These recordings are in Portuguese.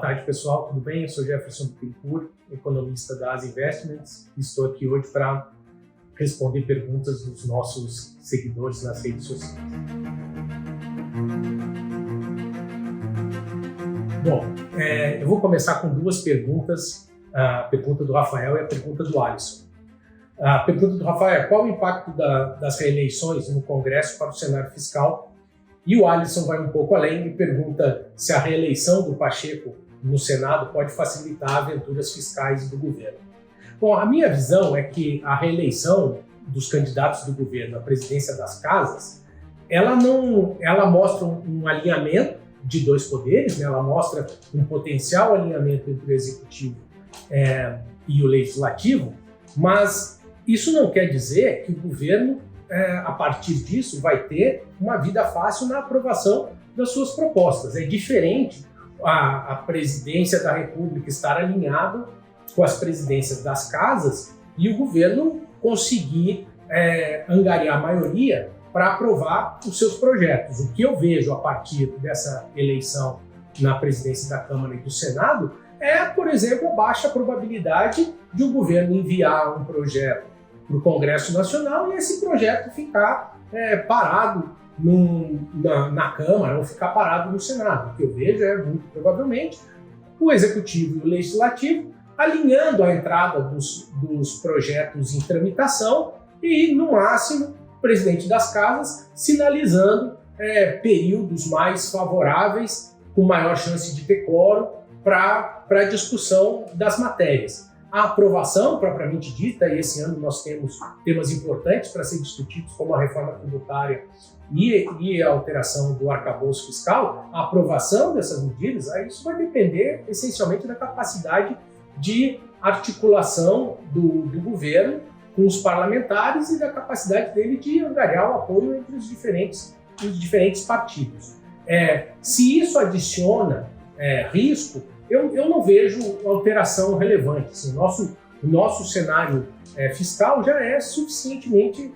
tarde, pessoal. Tudo bem? Eu sou Jefferson Bittencourt, economista da Asa Investments. Estou aqui hoje para responder perguntas dos nossos seguidores nas redes sociais. Bom, eu vou começar com duas perguntas. A pergunta do Rafael e a pergunta do Alisson. A pergunta do Rafael é: qual o impacto das reeleições no Congresso para o cenário fiscal? E o Alisson vai um pouco além e pergunta se a reeleição do Pacheco no Senado pode facilitar aventuras fiscais do governo. Bom, a minha visão é que a reeleição dos candidatos do governo à presidência das casas, ela mostra um alinhamento de dois poderes, né? Ela mostra um potencial alinhamento entre o executivo e o legislativo, mas isso não quer dizer que o governo, a partir disso, vai ter uma vida fácil na aprovação das suas propostas. É diferente a presidência da República estar alinhado com as presidências das casas e o governo conseguir angariar a maioria para aprovar os seus projetos. O que eu vejo a partir dessa eleição na presidência da Câmara e do Senado é, por exemplo, a baixa probabilidade de o governo enviar um projeto para o Congresso Nacional e esse projeto ficar parado na Câmara ou ficar parado no Senado. O que eu vejo é, muito provavelmente, o Executivo e o Legislativo alinhando a entrada dos projetos em tramitação e, no máximo, o presidente das casas sinalizando períodos mais favoráveis, com maior chance de ter quórum para a discussão das matérias. A aprovação, propriamente dita, e esse ano nós temos temas importantes para ser discutidos, como a reforma tributária e a alteração do arcabouço fiscal, a aprovação dessas medidas, isso vai depender essencialmente da capacidade de articulação do governo com os parlamentares e da capacidade dele de angariar o apoio entre os diferentes partidos. Se isso adiciona risco, eu não vejo alteração relevante. Assim, o nosso cenário fiscal já é suficientemente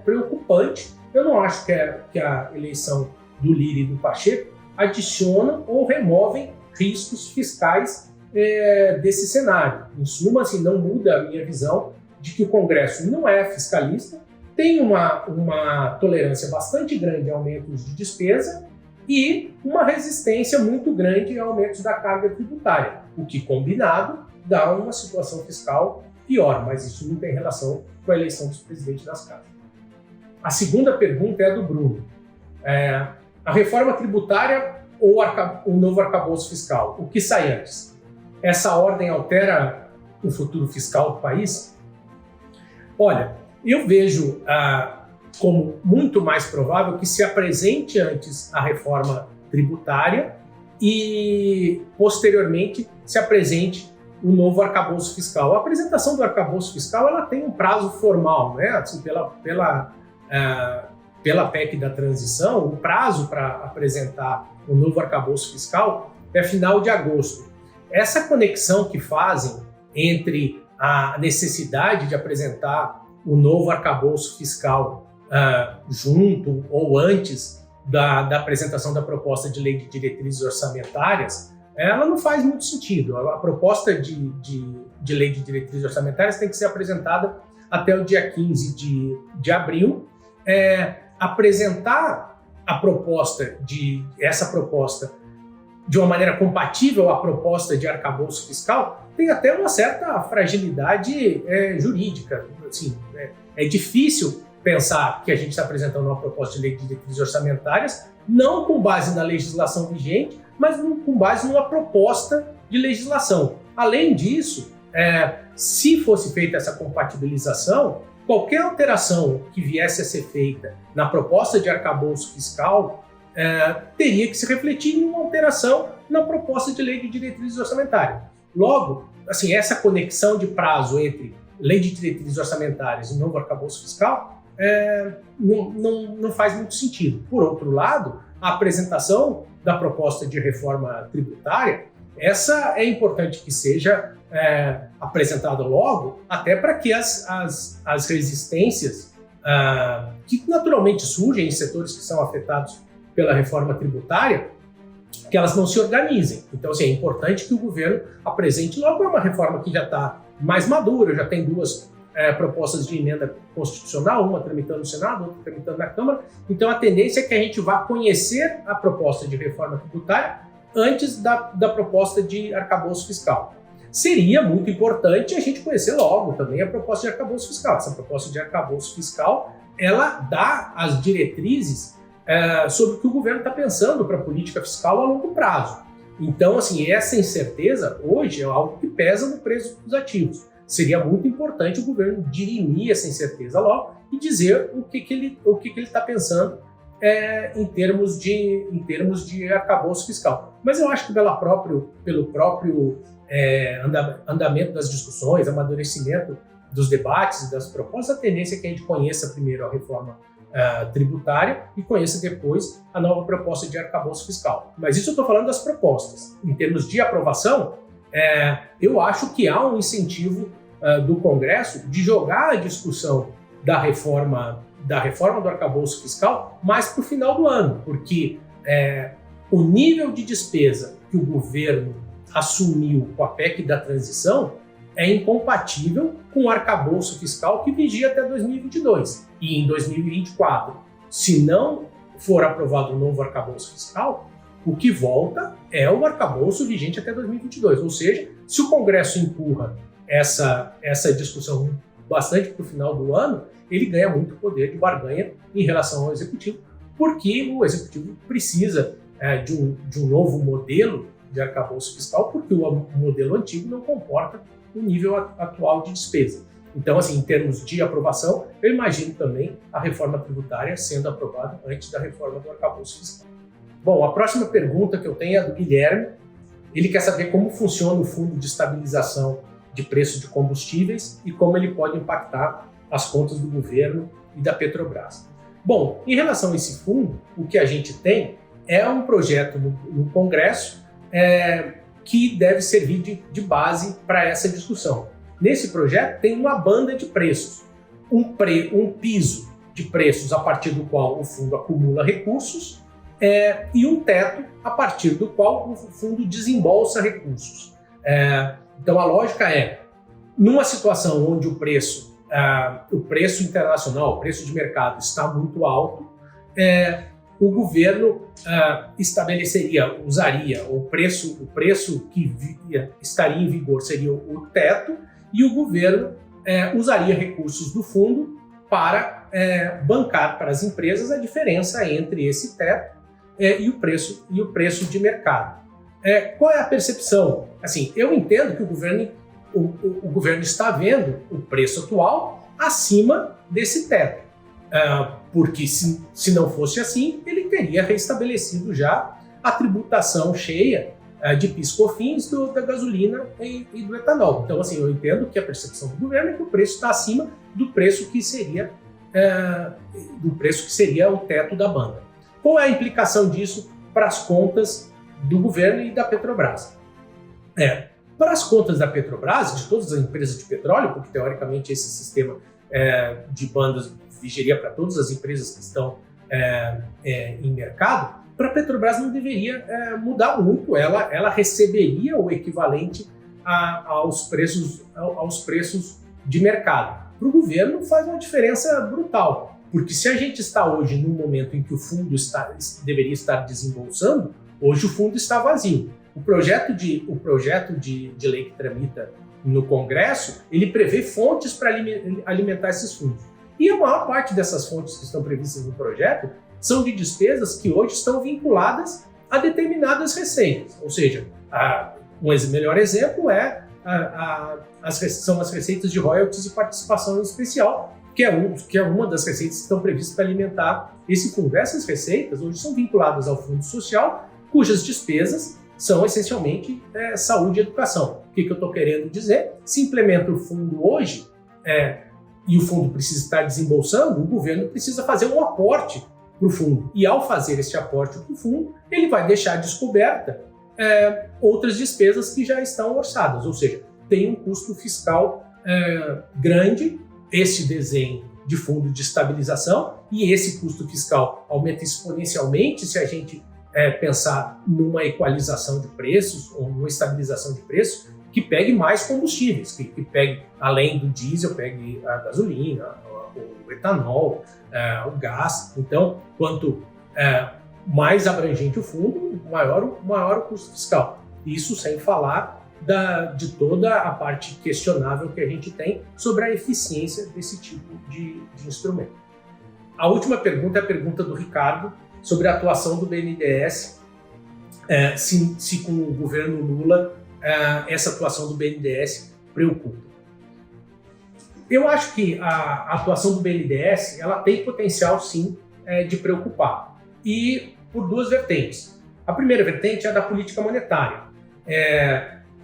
preocupante. Eu não acho que a eleição do Lira e do Pacheco adiciona ou removem riscos fiscais desse cenário. Em suma, assim, não muda a minha visão de que o Congresso não é fiscalista, tem uma tolerância bastante grande a aumentos de despesa e uma resistência muito grande a aumentos da carga tributária, o que, combinado, dá uma situação fiscal pior, mas isso não tem relação com a eleição dos presidentes das casas. A segunda pergunta é a do Bruno. A reforma tributária ou o novo arcabouço fiscal? O que sai antes? Essa ordem altera o futuro fiscal do país? Olha, eu vejo como muito mais provável que se apresente antes a reforma tributária e, posteriormente, se apresente o novo arcabouço fiscal. A apresentação do arcabouço fiscal ela tem um prazo formal, né? Assim, pela PEC da transição, o prazo para apresentar o novo arcabouço fiscal é final de agosto. Essa conexão que fazem entre a necessidade de apresentar o novo arcabouço fiscal junto ou antes da apresentação da proposta de lei de diretrizes orçamentárias, ela não faz muito sentido. A proposta de lei de diretrizes orçamentárias tem que ser apresentada até o dia 15 de abril. Apresentar essa proposta de uma maneira compatível à proposta de arcabouço fiscal tem até uma certa fragilidade jurídica. Assim, é difícil pensar que a gente está apresentando uma proposta de lei de diretrizes orçamentárias não com base na legislação vigente, mas com base numa proposta de legislação. Além disso, se fosse feita essa compatibilização, qualquer alteração que viesse a ser feita na proposta de arcabouço fiscal teria que se refletir em uma alteração na proposta de lei de diretrizes orçamentárias. Logo, assim, essa conexão de prazo entre lei de diretrizes orçamentárias e novo arcabouço fiscal não faz muito sentido. Por outro lado, a apresentação da proposta de reforma tributária, essa é importante que seja apresentada logo, até para que as resistências que naturalmente surgem em setores que são afetados pela reforma tributária que elas não se organizem. Então, assim, é importante que o governo apresente logo uma reforma que já está mais madura, já tem duas propostas de emenda constitucional, uma tramitando no Senado, outra tramitando na Câmara. Então, a tendência é que a gente vá conhecer a proposta de reforma tributária antes da proposta de arcabouço fiscal. Seria muito importante a gente conhecer logo também a proposta de arcabouço fiscal. Essa proposta de arcabouço fiscal, ela dá as diretrizes sobre o que o governo está pensando para a política fiscal a longo prazo. Então, assim, essa incerteza hoje é algo que pesa no preço dos ativos. Seria muito importante o governo dirimir essa incerteza logo e dizer o que ele está pensando em termos de arcabouço fiscal. Mas eu acho que pelo próprio andamento das discussões, amadurecimento dos debates e das propostas, a tendência é que a gente conheça primeiro a reforma tributária e conheça depois a nova proposta de arcabouço fiscal. Mas isso eu estou falando das propostas. Em termos de aprovação, eu acho que há um incentivo do Congresso de jogar a discussão da reforma do arcabouço fiscal mais para o final do ano, porque o nível de despesa que o governo assumiu com a PEC da transição é incompatível com o arcabouço fiscal que vigia até 2022. E em 2024, se não for aprovado o novo arcabouço fiscal, o que volta é o arcabouço vigente até 2022. Ou seja, se o Congresso empurra essa discussão bastante para o final do ano, ele ganha muito poder de barganha em relação ao Executivo, porque o Executivo precisa de um novo modelo de arcabouço fiscal, porque o modelo antigo não comporta o nível atual de despesa. Então, assim, em termos de aprovação, eu imagino também a reforma tributária sendo aprovada antes da reforma do arcabouço fiscal. Bom, a próxima pergunta que eu tenho é do Guilherme. Ele quer saber como funciona o Fundo de Estabilização de Preços de Combustíveis e como ele pode impactar as contas do governo e da Petrobras. Bom, em relação a esse fundo, o que a gente tem é um projeto no Congresso que deve servir de base para essa discussão. Nesse projeto tem uma banda de preços, um piso de preços a partir do qual o fundo acumula recursos e um teto a partir do qual o fundo desembolsa recursos. Então a lógica numa situação onde o preço internacional, o preço de mercado está muito alto, o governo usaria o preço que estaria em vigor seria o teto, e o governo usaria recursos do fundo para bancar para as empresas a diferença entre esse teto e o preço de mercado. Qual é a percepção? Assim, eu entendo que o governo está vendo o preço atual acima desse teto. Porque se não fosse assim, ele teria restabelecido já a tributação cheia de PIS/COFINS da gasolina e do etanol. Então, assim, eu entendo que a percepção do governo é que o preço está acima do preço que seria o teto da banda. Qual é a implicação disso para as contas do governo e da Petrobras? Para as contas da Petrobras, de todas as empresas de petróleo, porque teoricamente esse sistema de bandas vigiria para todas as empresas que estão em mercado, para a Petrobras não deveria mudar muito, ela receberia o equivalente aos preços de mercado. Para o governo faz uma diferença brutal, porque se a gente está hoje num momento em que o fundo deveria estar desembolsando, hoje o fundo está vazio. O projeto de lei que tramita no Congresso, ele prevê fontes para alimentar esses fundos. E a maior parte dessas fontes que estão previstas no projeto são de despesas que hoje estão vinculadas a determinadas receitas. Ou seja, um melhor exemplo são as receitas de royalties e participação especial, que é uma das receitas que estão previstas para alimentar esse fundo. Essas receitas hoje são vinculadas ao Fundo Social, cujas despesas são essencialmente saúde e educação. O que eu estou querendo dizer? Se implementa o fundo hoje e o fundo precisa estar desembolsando, o governo precisa fazer um aporte para o fundo. E ao fazer esse aporte para o fundo, ele vai deixar descoberta outras despesas que já estão orçadas. Ou seja, tem um custo fiscal grande, esse desenho de fundo de estabilização, e esse custo fiscal aumenta exponencialmente se a gente pensar numa equalização de preços ou numa estabilização de preços que pegue mais combustíveis, que pegue, além do diesel, pegue a gasolina, o etanol, o gás. Então, quanto mais abrangente o fundo, maior o custo fiscal. Isso sem falar de toda a parte questionável que a gente tem sobre a eficiência desse tipo de instrumento. A última pergunta é a pergunta do Ricardo sobre a atuação do BNDES, se com o governo Lula essa atuação do BNDES preocupa. Eu acho que a atuação do BNDES ela tem potencial, sim, de preocupar. E por duas vertentes. A primeira vertente é a da política monetária,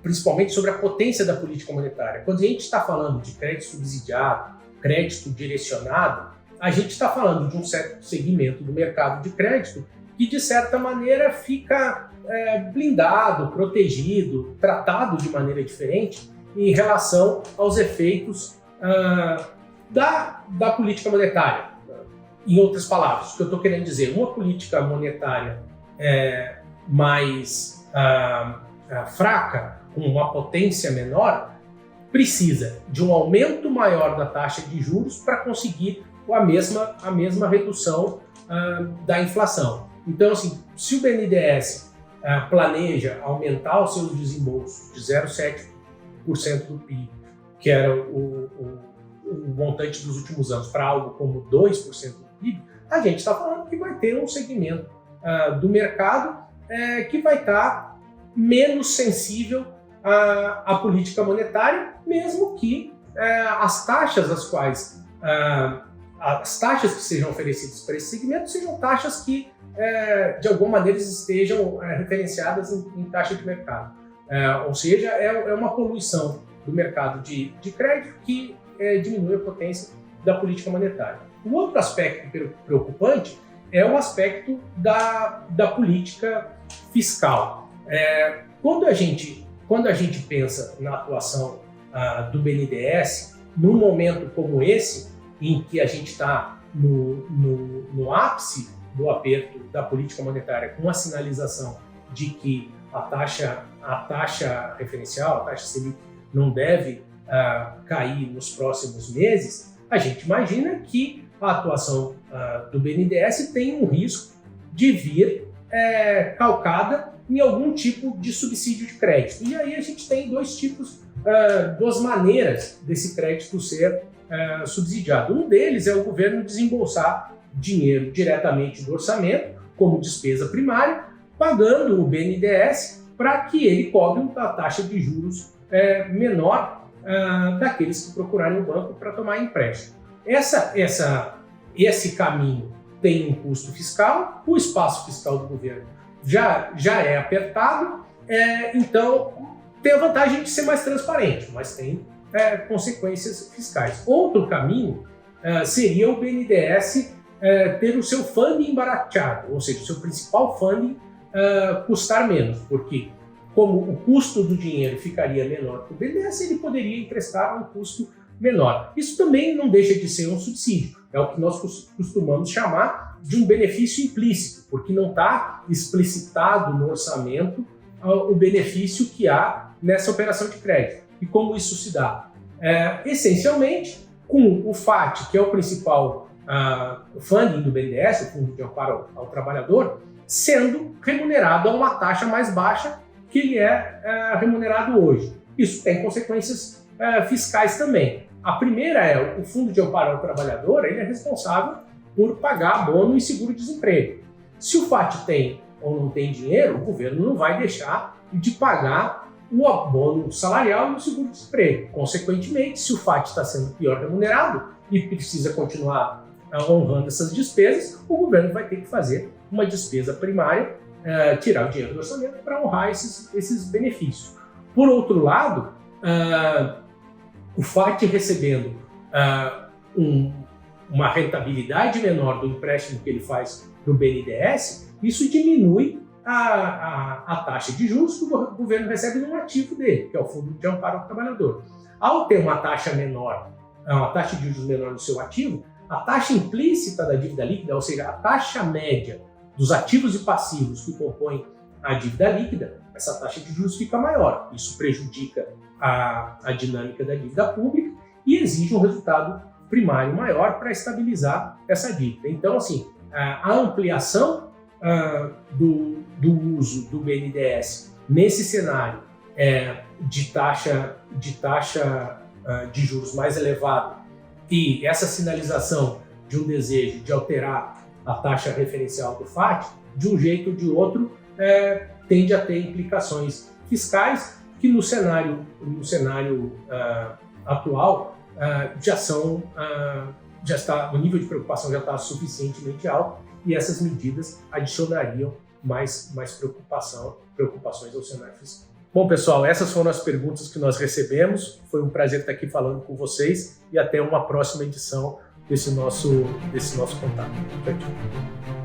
principalmente sobre a potência da política monetária. Quando a gente está falando de crédito subsidiado, crédito direcionado, a gente está falando de um certo segmento do mercado de crédito que, de certa maneira, fica blindado, protegido, tratado de maneira diferente em relação aos efeitos da política monetária. Em outras palavras, o que eu estou querendo dizer, uma política monetária mais fraca, com uma potência menor, precisa de um aumento maior da taxa de juros para conseguir a mesma redução da inflação. Então, assim, se o BNDES planeja aumentar os seus desembolsos de 0,7% do PIB, que era o montante dos últimos anos, para algo como 2% do PIB, a gente está falando que vai ter um segmento do mercado que vai estar menos sensível à política monetária, mesmo que as taxas que sejam oferecidas para esse segmento sejam taxas que, de alguma maneira, estejam referenciadas em taxa de mercado. Ou seja, é uma poluição do mercado de crédito que diminui a potência da política monetária. O outro aspecto preocupante é o aspecto da política fiscal. Quando a gente pensa na atuação do BNDES, num momento como esse, em que a gente está no ápice do aperto da política monetária, com a sinalização de que a taxa referencial, a taxa Selic, não deve cair nos próximos meses, a gente imagina que a atuação do BNDES tem um risco de vir calcada em algum tipo de subsídio de crédito. E aí a gente tem duas maneiras desse crédito ser subsidiado. Um deles é o governo desembolsar dinheiro diretamente do orçamento, como despesa primária, pagando o BNDES para que ele cobre a taxa de juros menor daqueles que procurarem o banco para tomar empréstimo. Esse caminho tem um custo fiscal, o espaço fiscal do governo já é apertado, então tem a vantagem de ser mais transparente, mas tem consequências fiscais. Outro caminho seria o BNDES ter o seu funding barateado, ou seja, o seu principal funding custar menos, porque como o custo do dinheiro ficaria menor para o BNDES, ele poderia emprestar a um custo menor. Isso também não deixa de ser um subsídio, é o que nós costumamos chamar de um benefício implícito, porque não está explicitado no orçamento o benefício que há nessa operação de crédito. E como isso se dá? Essencialmente, com o FAT, que é o principal funding do BNDES, o Fundo de Amparo ao Trabalhador, sendo remunerado a uma taxa mais baixa que ele é remunerado hoje. Isso tem consequências fiscais também. A primeira é o Fundo de Amparo ao Trabalhador, ele é responsável por pagar abono e seguro-desemprego. Se o FAT tem ou não tem dinheiro, o governo não vai deixar de pagar o abono salarial e o seguro-desemprego. Consequentemente, se o FAT está sendo pior remunerado e precisa continuar honrando essas despesas, o governo vai ter que fazer uma despesa primária, tirar o dinheiro do orçamento para honrar esses benefícios. Por outro lado, o FAT recebendo uma rentabilidade menor do empréstimo que ele faz para o BNDES, isso diminui a taxa de juros que o governo recebe no ativo dele, que é o Fundo de Amparo ao Trabalhador. Ao ter uma taxa menor, uma taxa de juros menor no seu ativo, a taxa implícita da dívida líquida, ou seja, a taxa média dos ativos e passivos que compõem a dívida líquida, essa taxa de juros fica maior. Isso prejudica a dinâmica da dívida pública e exige um resultado primário maior para estabilizar essa dívida. Então, assim, a ampliação do uso do BNDES nesse cenário de taxa de juros mais elevado e essa sinalização de um desejo de alterar a taxa referencial do FAT, de um jeito ou de outro, tende a ter implicações fiscais que no cenário atual o nível de preocupação já está suficientemente alto e essas medidas adicionariam mais preocupações ao cenário fiscal. Bom, pessoal, essas foram as perguntas que nós recebemos. Foi um prazer estar aqui falando com vocês e até uma próxima edição desse nosso contato. Tchau, tchau.